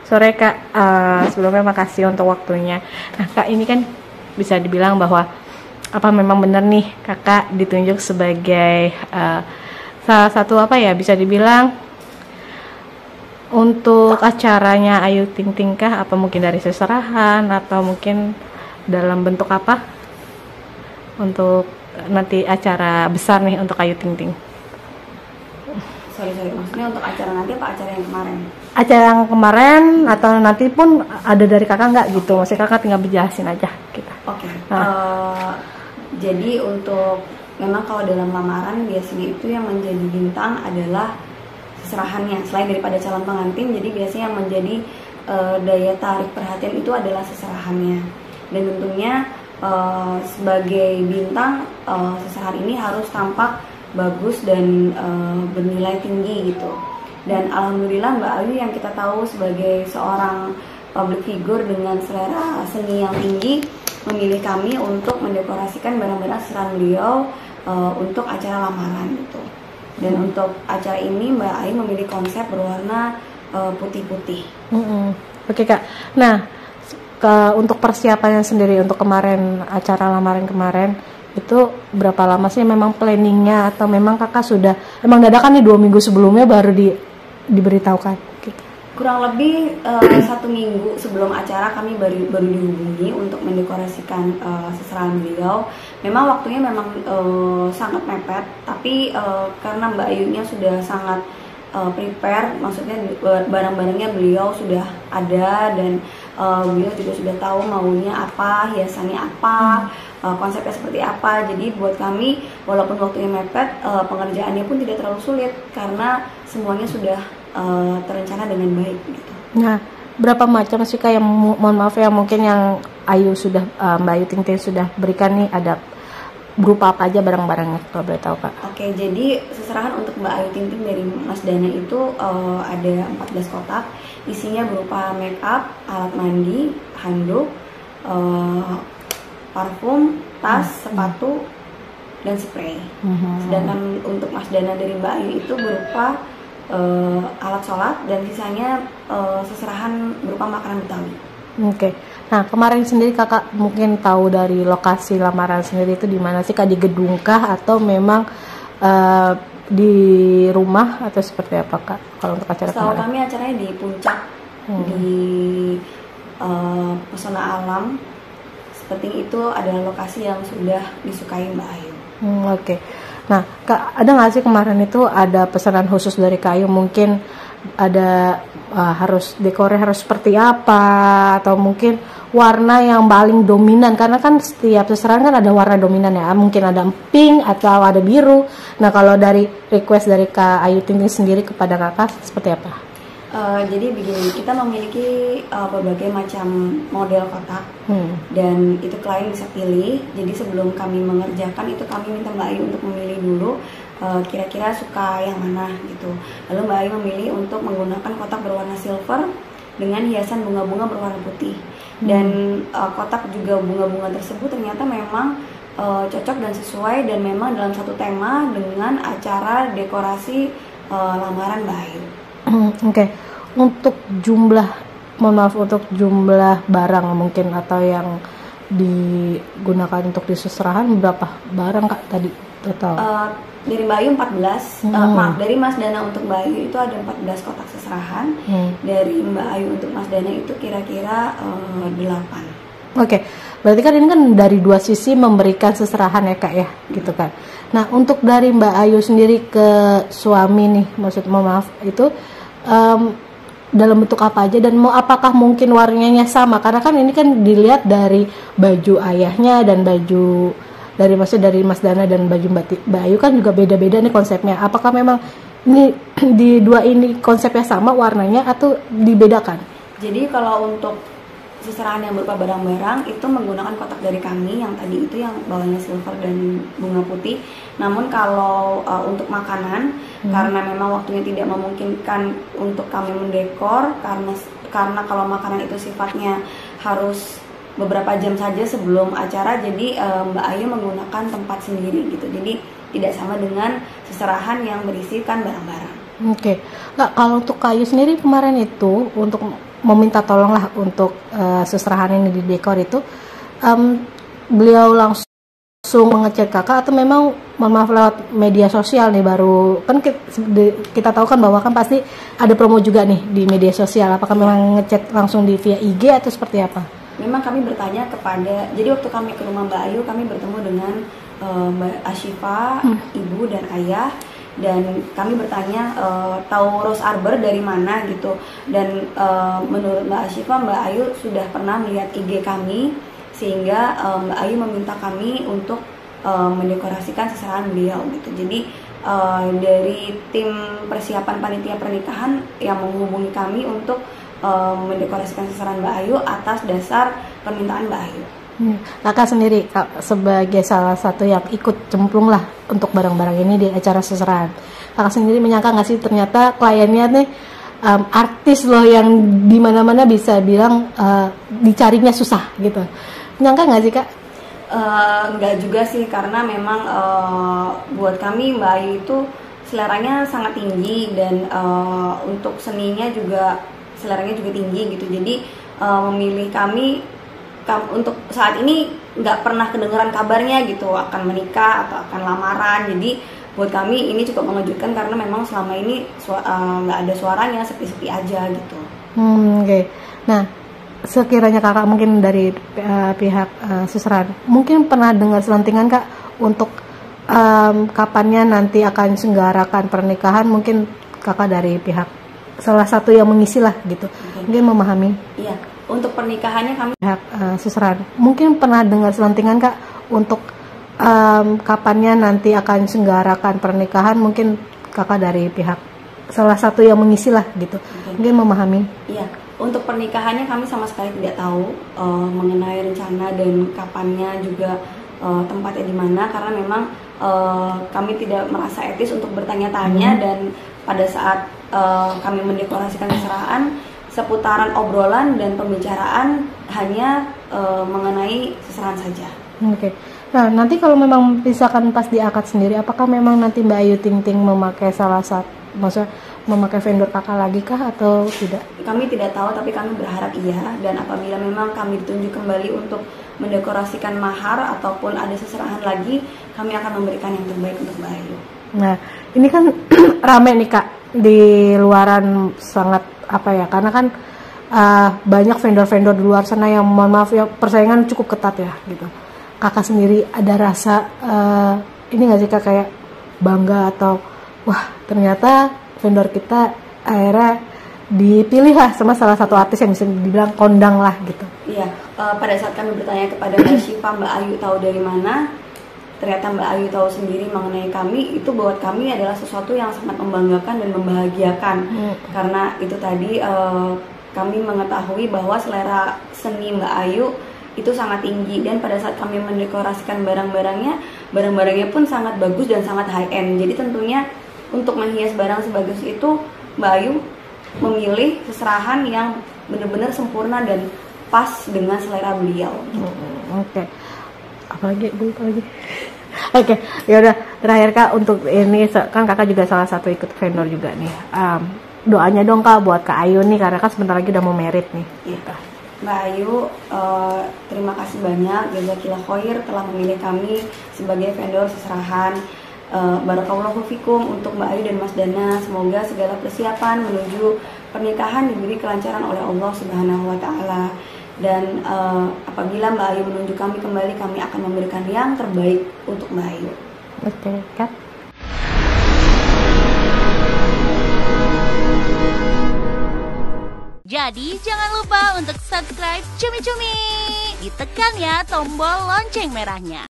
sore Kak. Sebelumnya makasih untuk waktunya. Nah Kak, ini kan bisa dibilang bahwa apa memang benar nih Kakak ditunjuk sebagai salah satu bisa dibilang untuk acaranya Ayu Ting Ting kah? Apa mungkin dari seserahan atau mungkin dalam bentuk apa? Untuk nanti acara besar nih untuk Ayu Ting Ting. Sorry, maksudnya untuk acara nanti apa acara yang kemarin? Acara yang kemarin atau nanti pun ada dari kakak nggak gitu? Maksudnya kakak tinggal berjelasin aja kita. Oke. Jadi untuk memang kalau dalam lamaran biasanya itu yang menjadi bintang adalah seserahannya. Selain daripada calon pengantin, jadi biasanya yang menjadi daya tarik perhatian itu adalah seserahannya. Dan tentunya sebagai bintang seserahan ini harus tampak bagus dan bernilai tinggi gitu. Dan alhamdulillah Mbak Ayu yang kita tahu sebagai seorang public figure dengan selera seni yang tinggi memilih kami untuk mendekorasikan barang-barang seserahan beliau untuk acara lamaran gitu. Dan untuk acara ini Mbak Ayu memilih konsep berwarna putih-putih. Oke Kak. Nah, untuk persiapannya sendiri untuk kemarin acara lamaran kemarin itu berapa lama sih memang planningnya, atau memang kakak sudah emang dadakan nih 2 minggu sebelumnya baru diberitahukan gitu? Kurang lebih 1 minggu sebelum acara kami baru dihubungi untuk mendekorasikan seserahan beliau. Memang waktunya memang sangat mepet, tapi karena Mbak Ayunya sudah sangat prepare, maksudnya barang-barangnya beliau sudah ada dan beliau juga sudah tahu maunya apa, hiasannya apa, konsepnya seperti apa. Jadi buat kami walaupun waktunya mepet, pengerjaannya pun tidak terlalu sulit karena semuanya sudah terencana dengan baik gitu. Nah, berapa macam sih Kak yang mohon maaf ya mungkin yang Ayu sudah Mbak Ayu Ting Ting sudah berikan nih, ada berupa apa aja barang-barangnya kalau boleh tahu Kak? Oke, jadi seserahan untuk Mbak Ayu Ting Ting dari Mas Dana itu ada 14 kotak. Isinya berupa make up, alat mandi, handuk, parfum, tas, sepatu, dan spray. Sedangkan untuk Mas Dana dari Mbak Ayu itu berupa alat sholat dan sisanya seserahan berupa makanan Betawi. Oke. Nah, kemarin sendiri kakak mungkin tahu dari lokasi lamaran sendiri itu di mana sih Kak? Di gedung kah atau memang di rumah atau seperti apa Kak? Kalau untuk acara Setahu kemarin? kami acaranya di puncak, di pesona alam. Seperti itu adalah lokasi yang sudah disukai Mbak Ayu. Oke. Nah, Kak, ada nggak sih kemarin itu ada pesanan khusus dari Kak Ayu, mungkin ada harus dekornya harus seperti apa, atau mungkin warna yang paling dominan, karena kan setiap seserahan kan ada warna dominan ya, mungkin ada pink atau ada biru. Nah, kalau dari request dari Kak Ayu Ting Ting sendiri kepada kakak seperti apa? Jadi begini, kita memiliki berbagai macam model kotak dan itu klien bisa pilih. Jadi sebelum kami mengerjakan itu kami minta Mbak Ayu untuk memilih dulu kira-kira suka yang mana gitu. Lalu Mbak Ayu memilih untuk menggunakan kotak berwarna silver dengan hiasan bunga-bunga berwarna putih. Dan kotak juga bunga-bunga tersebut ternyata memang cocok dan sesuai dan memang dalam satu tema dengan acara dekorasi lamaran Mbak Ayu. Oke. Untuk jumlah, mohon maaf, untuk jumlah barang mungkin atau yang digunakan untuk diseserahan berapa barang Kak tadi total? Dari Mbak Ayu 14, maaf, dari Mas Dana untuk Mbak Ayu itu ada 14 kotak seserahan. Dari Mbak Ayu untuk Mas Dana itu kira-kira 8. Oke, berarti kan ini kan dari dua sisi memberikan seserahan ya Kak ya, gitu kan. Nah, untuk dari Mbak Ayu sendiri ke suami nih, maaf itu dalam bentuk apa aja, dan apakah mungkin warnanya sama? Karena kan ini kan dilihat dari baju ayahnya dan baju dari Mas Dana dan baju Mbak Ayu kan juga beda-beda nih konsepnya. Apakah memang ini di dua ini konsepnya sama warnanya atau dibedakan? Jadi kalau untuk seserahan yang berupa barang-barang itu menggunakan kotak dari kami yang tadi itu yang bawahnya silver dan bunga putih. Namun kalau untuk makanan karena memang waktunya tidak memungkinkan untuk kami mendekor, karena kalau makanan itu sifatnya harus beberapa jam saja sebelum acara, jadi Mbak Ayu menggunakan tempat sendiri gitu. Jadi tidak sama dengan seserahan yang berisikan barang-barang. Oke. Nggak, kalau untuk Kak Ayu sendiri kemarin itu untuk meminta tolong lah untuk seserahan ini di dekor itu, beliau langsung mengecek kakak atau memang mohon maaf lewat media sosial nih, baru kan kita tahu kan bahwa kan pasti ada promo juga nih di media sosial, apakah memang ngecek langsung di via IG atau seperti apa? Memang kami bertanya kepada, jadi waktu kami ke rumah Mbak Ayu kami bertemu dengan Mbak Ashifa, ibu dan ayah, dan kami bertanya tahu Rose Arbor dari mana gitu, dan menurut Mbak Ashifa, Mbak Ayu sudah pernah melihat IG kami sehingga Mbak Ayu meminta kami untuk mendekorasikan seserahan beliau gitu. Jadi dari tim persiapan panitia pernikahan yang menghubungi kami untuk mendekorasikan seserahan Mbak Ayu atas dasar permintaan Mbak Ayu. Kakak sendiri sebagai salah satu yang ikut cemplung lah untuk barang-barang ini di acara seserahan, kakak sendiri menyangka nggak sih ternyata kliennya nih artis loh yang dimana-mana bisa bilang dicarinya susah gitu? Nyangka nggak sih Kak? Nggak juga sih, karena memang buat kami Mbak Ayu itu seleranya sangat tinggi, dan untuk seninya juga seleranya juga tinggi gitu. Jadi memilih kami untuk saat ini nggak pernah kedengeran kabarnya gitu akan menikah atau akan lamaran. Jadi buat kami ini cukup mengejutkan karena memang selama ini nggak ada suaranya, sepi-sepi aja gitu. Oke. Nah, sekiranya kakak mungkin dari pihak seserahan mungkin pernah dengar selentingan Kak untuk kapannya nanti akan selenggarakan pernikahan, mungkin kakak dari pihak salah satu yang mengisi lah gitu, mungkin memahami. Iya, untuk pernikahannya kami pihak seserahan mungkin pernah dengar selentingan Kak untuk kapannya nanti akan selenggarakan pernikahan, mungkin kakak dari pihak salah satu yang mengisi lah gitu, mungkin memahami. Iya, untuk pernikahannya kami sama sekali tidak tahu mengenai rencana dan kapannya, juga tempatnya di mana, karena memang kami tidak merasa etis untuk bertanya-tanya, dan pada saat kami mendekorasikan seserahan, seputaran obrolan dan pembicaraan hanya mengenai seserahan saja. Oke. Nah, nanti kalau memang misalkan pas di akad sendiri, apakah memang nanti Mbak Ayu Ting Ting memakai salah satu, maksudnya memakai vendor kakak lagi kah atau tidak? Kami tidak tahu, tapi kami berharap iya, dan apabila memang kami ditunjuk kembali untuk mendekorasikan mahar ataupun ada seserahan lagi, kami akan memberikan yang terbaik untuk Mbak Ayu. Nah, ini kan rame nih Kak di luaran, sangat apa ya, karena kan banyak vendor-vendor di luar sana yang mohon maaf ya persaingan cukup ketat ya gitu. Kakak sendiri ada rasa ini nggak sih Kak, kayak bangga atau wah ternyata vendor kita akhirnya dipilih lah sama salah satu artis yang bisa dibilang kondang lah gitu? Iya, pada saat kami bertanya kepada Mbak Syifa, Mbak Ayu tahu dari mana, ternyata Mbak Ayu tahu sendiri mengenai kami, itu buat kami adalah sesuatu yang sangat membanggakan dan membahagiakan. Karena itu tadi kami mengetahui bahwa selera seni Mbak Ayu itu sangat tinggi, dan pada saat kami mendekorasikan barang-barangnya pun sangat bagus dan sangat high end. Jadi tentunya untuk menghias barang sebagus itu, Mbak Ayu memilih seserahan yang benar-benar sempurna dan pas dengan selera beliau. Oke. Apalagi Bu, apalagi? Oke, ya udah terakhir Kak, untuk ini kan kakak juga salah satu ikut vendor juga nih. Doanya dong Kak buat Kak Ayu nih, karena kan sebentar lagi udah mau merit nih. Iya. Mbak Ayu, terima kasih banyak jazakillah khair telah memilih kami sebagai vendor seserahan. Barakallahu fikum untuk Mbak Ayu dan Mas Dana. Semoga segala persiapan menuju pernikahan diberi kelancaran oleh Allah Subhanahu wa taala. Dan apabila Mbak Ayu menunjuk kami kembali, kami akan memberikan yang terbaik untuk Mbak Ayu. Oke, Kak. Jadi jangan lupa untuk subscribe Cumi Cumi. Ditekan ya tombol lonceng merahnya.